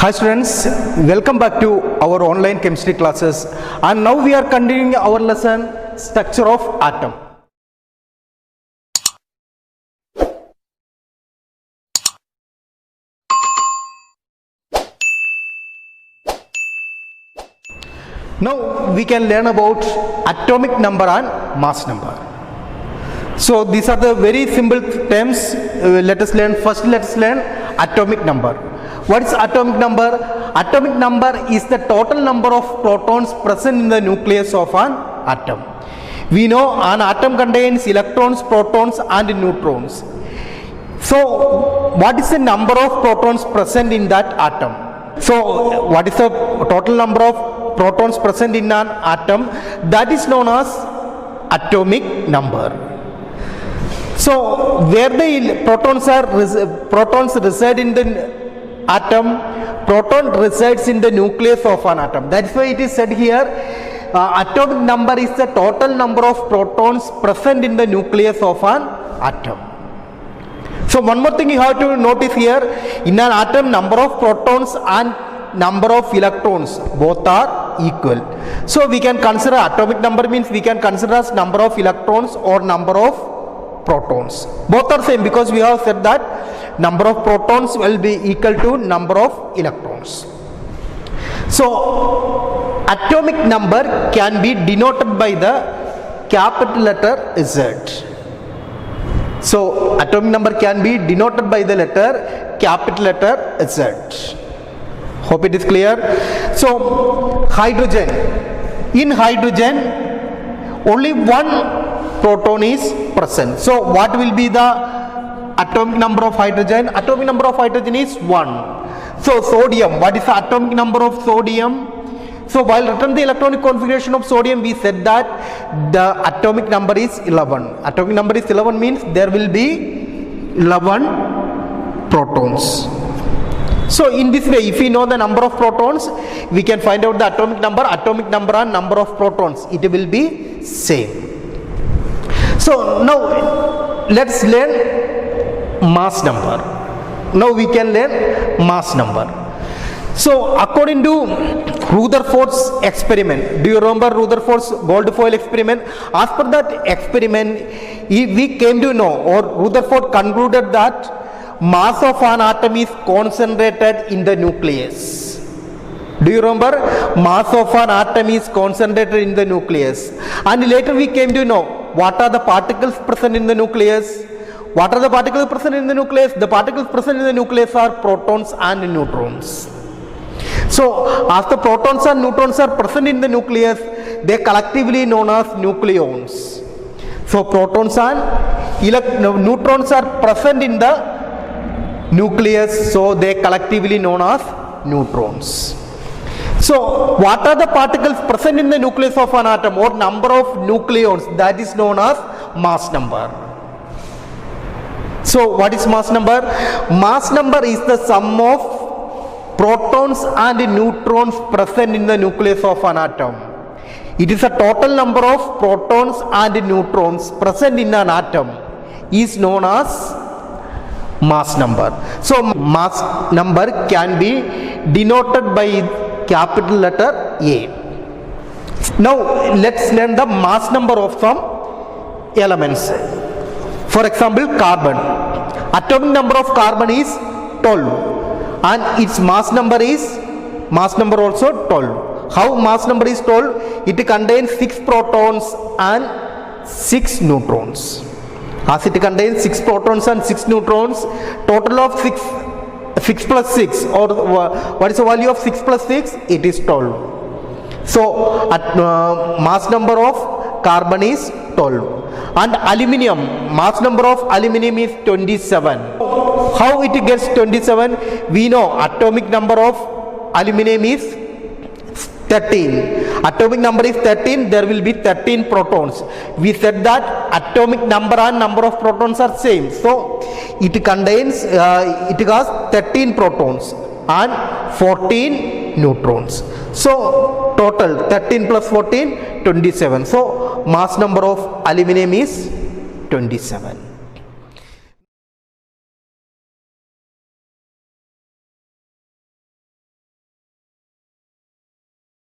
Hi students, welcome back to our online chemistry classes, and now we are continuing our lesson structure of atom. Now we can learn about atomic number and mass number. So these are the very simple terms. Let us learn atomic number. What is atomic number? Atomic number is the total number of protons present in the nucleus of an atom. We know an atom contains electrons, protons and neutrons. So what is the number of protons present in that atom? So what is the total number of protons present in an atom? That is known as atomic number. So where the protons reside in the atom, proton resides in the nucleus of an atom. That's why it is said here atomic number is the total number of protons present in the nucleus of an atom. So one more thing you have to notice here, in an atom number of protons and number of electrons both are equal. So we can consider atomic number means we can consider as number of electrons or number of protons. Both are same because we have said that number of protons will be equal to number of electrons. So atomic number can be denoted by the capital letter Z. So atomic number can be denoted by the capital letter Z. Hope it is clear. So hydrogen. In hydrogen only one proton is present. So what will be the atomic number of hydrogen? Atomic number of hydrogen is 1. So sodium, what is the atomic number of sodium? So while written the electronic configuration of sodium, we said that the atomic number is 11. Atomic number is 11 means there will be 11 protons. So in this way, if we know the number of protons, we can find out the atomic number and number of protons. It will be same. So now let's learn mass number. Now we can learn mass number. So according to Rutherford's experiment, do you remember Rutherford's gold foil experiment? As per that experiment, we came to know, or Rutherford concluded that mass of an atom is concentrated in the nucleus. Do you remember? Mass of an atom is concentrated in the nucleus. And later we came to know what are the particles present in the nucleus. What are the particles present in the nucleus? The particles present in the nucleus are protons and neutrons. So as the protons and neutrons are present in the nucleus, they are collectively known as nucleons. So protons and neutrons are present in the nucleus, so they are collectively known as neutrons. So what are the particles present in the nucleus of an atom, or number of nucleons? That is known as mass number. So what is mass number? Mass number is the sum of protons and neutrons present in the nucleus of an atom. It is the total number of protons and neutrons present in an atom is known as mass number. So mass number can be denoted by capital letter A. Now let's learn the mass number of some elements. For example, carbon. Atomic number of carbon is 12 and its mass number also 12. How mass number is 12? It contains 6 protons and 6 neutrons. As it contains 6 protons and 6 neutrons, total of 6 plus 6, or what is the value of 6 plus 6? It is 12. So mass number of carbon is 12. And aluminium, mass number of aluminium is 27. How it gets 27? We know atomic number of aluminium is 13. Atomic number is 13, there will be 13 protons. We said that atomic number and number of protons are same. So it has 13 protons and 14 neutrons. So total 13 plus 14, 27. So mass number of aluminum is 27.